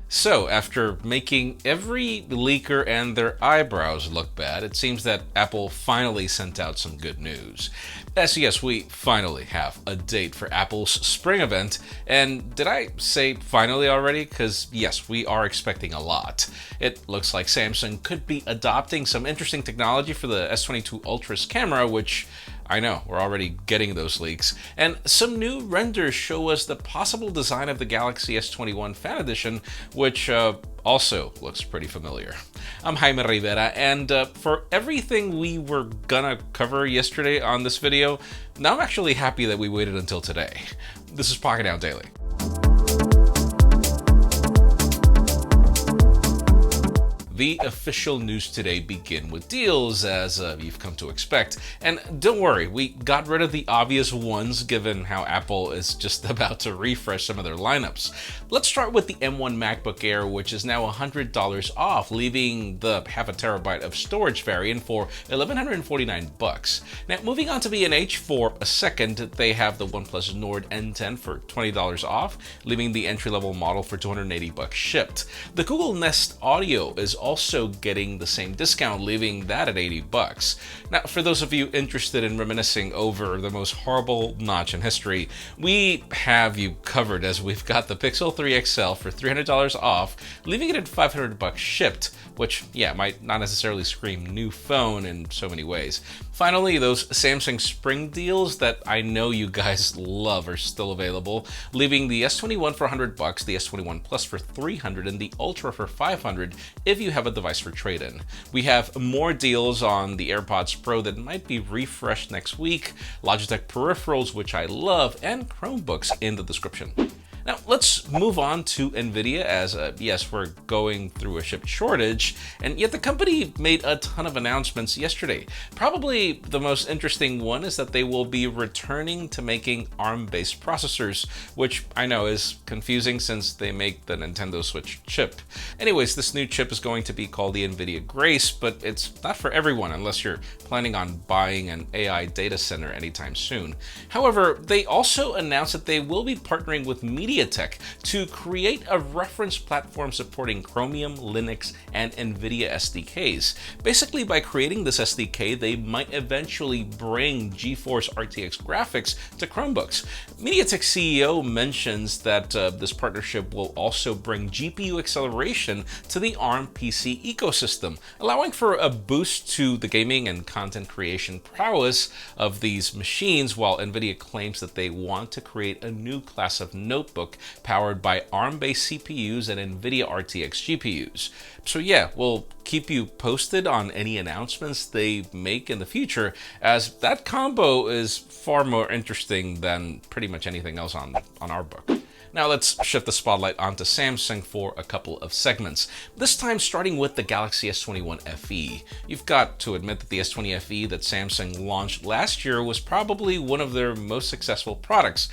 So, after making every leaker and their eyebrows look bad, it seems that Apple finally sent out some good news. Yes, we finally have a date for Apple's spring event. And did I say finally already? Because yes, we are expecting a lot. It looks like Samsung could be adopting some interesting technology for the S22 Ultra's camera, which I know, we're already getting those leaks. And some new renders show us the possible design of the Galaxy S21 Fan Edition, which also looks pretty familiar. I'm Jaime Rivera, and for everything we were gonna cover yesterday on this video, now I'm actually happy that we waited until today. This is Pocketnow Daily. The official news today begin with deals, as you've come to expect. And don't worry, we got rid of the obvious ones given how Apple is just about to refresh some of their lineups. Let's start with the M1 MacBook Air, which is now $100 off, leaving the half a terabyte of storage variant for $1,149. Now, moving on to B&H for a second, they have the OnePlus Nord N10 for $20 off, leaving the entry-level model for $280 shipped. The Google Nest Audio is also getting the same discount, leaving that at $80. Now, for those of you interested in reminiscing over the most horrible notch in history, we have you covered, as we've got the Pixel 3 XL for $300 off, leaving it at $500 shipped, which, yeah, might not necessarily scream new phone in so many ways. Finally, those Samsung spring deals that I know you guys love are still available, leaving the S21 for $100, the S21 Plus for $300, and the Ultra for $500 if you have a device for trade-in. We have more deals on the AirPods Pro that might be refreshed next week, Logitech peripherals, which I love, and Chromebooks in the description. Now, let's move on to NVIDIA, as yes, we're going through a chip shortage, and yet the company made a ton of announcements yesterday. Probably the most interesting one is that they will be returning to making ARM-based processors, which I know is confusing since they make the Nintendo Switch chip. Anyways, this new chip is going to be called the NVIDIA Grace, but it's not for everyone unless you're planning on buying an AI data center anytime soon. However, they also announced that they will be partnering with MediaTek to create a reference platform supporting Chromium, Linux, and NVIDIA SDKs. Basically, by creating this SDK, they might eventually bring GeForce RTX graphics to Chromebooks. MediaTek CEO mentions that this partnership will also bring GPU acceleration to the ARM PC ecosystem, allowing for a boost to the gaming and content creation prowess of these machines, while NVIDIA claims that they want to create a new class of notebook powered by ARM-based CPUs and NVIDIA RTX GPUs. So yeah, we'll keep you posted on any announcements they make in the future, as that combo is far more interesting than pretty much anything else on our book. Now let's shift the spotlight onto Samsung for a couple of segments, this time starting with the Galaxy S21 FE. You've got to admit that the S20 FE that Samsung launched last year was probably one of their most successful products.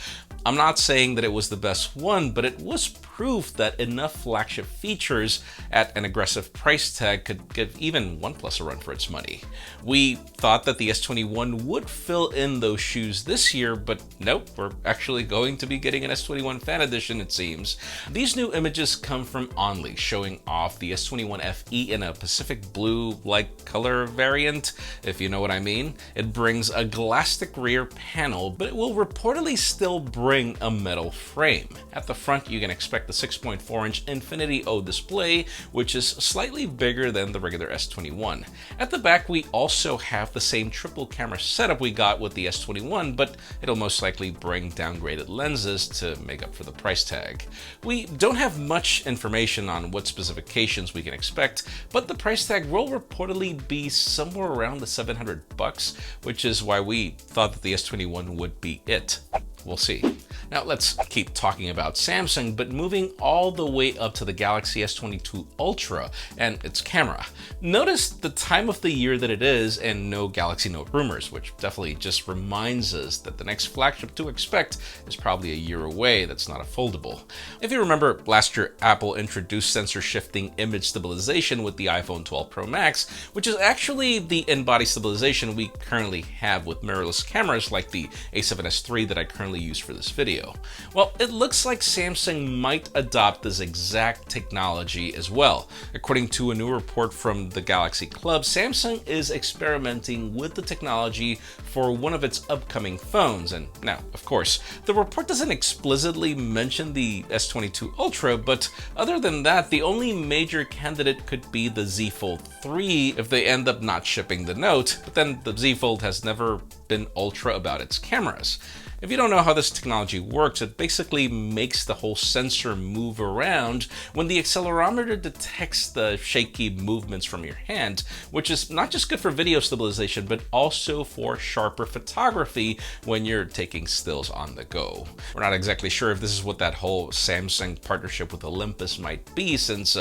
I'm not saying that it was the best one, but it was proof that enough flagship features at an aggressive price tag could give even OnePlus a run for its money. We thought that the S21 would fill in those shoes this year, but nope, we're actually going to be getting an S21 Fan Edition, it seems. These new images come from Only, showing off the S21 FE in a Pacific blue-like color variant, if you know what I mean. It brings a glastic rear panel, but it will reportedly still bring a metal frame. At the front, you can expect the 6.4-inch Infinity O display, which is slightly bigger than the regular S21. At the back, we also have the same triple camera setup we got with the S21, but it'll most likely bring downgraded lenses to make up for the price tag. We don't have much information on what specifications we can expect, but the price tag will reportedly be somewhere around the $700, which is why we thought that the S21 would be it. We'll see. Now let's keep talking about Samsung, but moving all the way up to the Galaxy S22 Ultra and its camera. Notice the time of the year that it is and no Galaxy Note rumors, which definitely just reminds us that the next flagship to expect is probably a year away that's not a foldable. If you remember, last year Apple introduced sensor shifting image stabilization with the iPhone 12 Pro Max, which is actually the in-body stabilization we currently have with mirrorless cameras like the A7S III that I currently mainly use for this video. Well, it looks like Samsung might adopt this exact technology as well. According to a new report from the Galaxy Club, Samsung is experimenting with the technology for one of its upcoming phones. And now, of course, the report doesn't explicitly mention the S22 Ultra, but other than that, the only major candidate could be the Z Fold 3 if they end up not shipping the Note, but then the Z Fold has never been ultra about its cameras. If you don't know how this technology works, it basically makes the whole sensor move around when the accelerometer detects the shaky movements from your hand, which is not just good for video stabilization, but also for sharper photography when you're taking stills on the go. We're not exactly sure if this is what that whole Samsung partnership with Olympus might be, since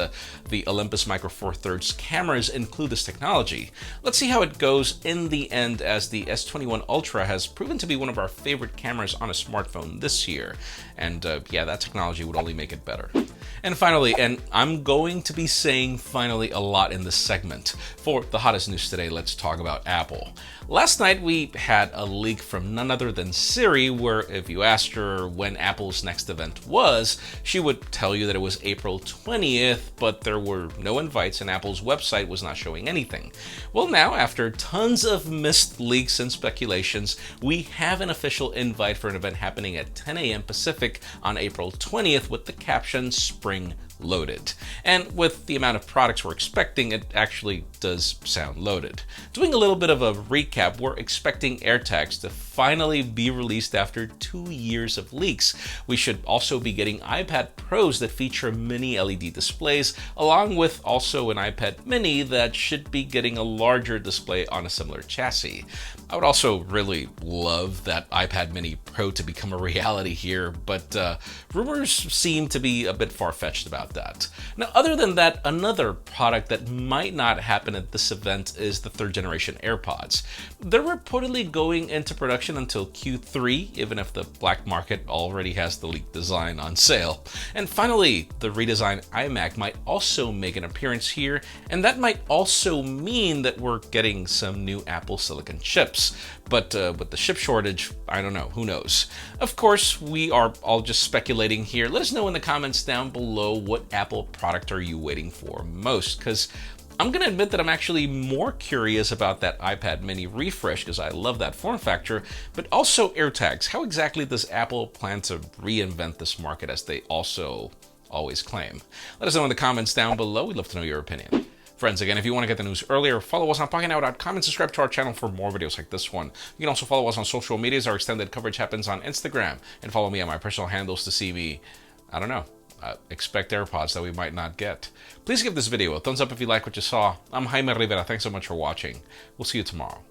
the Olympus Micro Four Thirds cameras include this technology. Let's see how it goes in the end, as the S21 Ultra has proven to be one of our favorite cameras on a smartphone this year, and yeah, that technology would only make it better. And finally, and I'm going to be saying finally a lot in this segment, for the hottest news today, let's talk about Apple. Last night we had a leak from none other than Siri, where if you asked her when Apple's next event was, she would tell you that it was April 20th, but there were no invites and Apple's website was not showing anything. Well, now, after tons of missed leaks and speculations, we have an official invite for an event happening at 10 a.m. Pacific on April 20th with the caption "Spring Loaded." And with the amount of products we're expecting, it actually does sound loaded. Doing a little bit of a recap, we're expecting AirTags to finally be released after 2 years of leaks. We should also be getting iPad Pros that feature mini LED displays, along with also an iPad mini that should be getting a larger display on a similar chassis. I would also really love that iPad mini Pro to become a reality here, but rumors seem to be a bit far-fetched about that. Now, other than that, another product that might not happen at this event is the third generation AirPods. They're reportedly going into production until Q3, even if the black market already has the leaked design on sale. And finally, the redesigned iMac might also make an appearance here, and that might also mean that we're getting some new Apple Silicon chips. But with the chip shortage, I don't know, who knows? Of course, we are all just speculating here. Let us know in the comments down below, what Apple product are you waiting for most? Because I'm going to admit that I'm actually more curious about that iPad mini refresh, because I love that form factor, but also AirTags. How exactly does Apple plan to reinvent this market, as they also always claim? Let us know in the comments down below. We'd love to know your opinion. Friends, again, if you want to get the news earlier, follow us on Pocketnow.com and subscribe to our channel for more videos like this one. You can also follow us on social medias. Our extended coverage happens on Instagram. And follow me on my personal handles to see me, I don't know, expect AirPods that we might not get. Please give this video a thumbs up if you like what you saw. I'm Jaime Rivera. Thanks so much for watching. We'll see you tomorrow.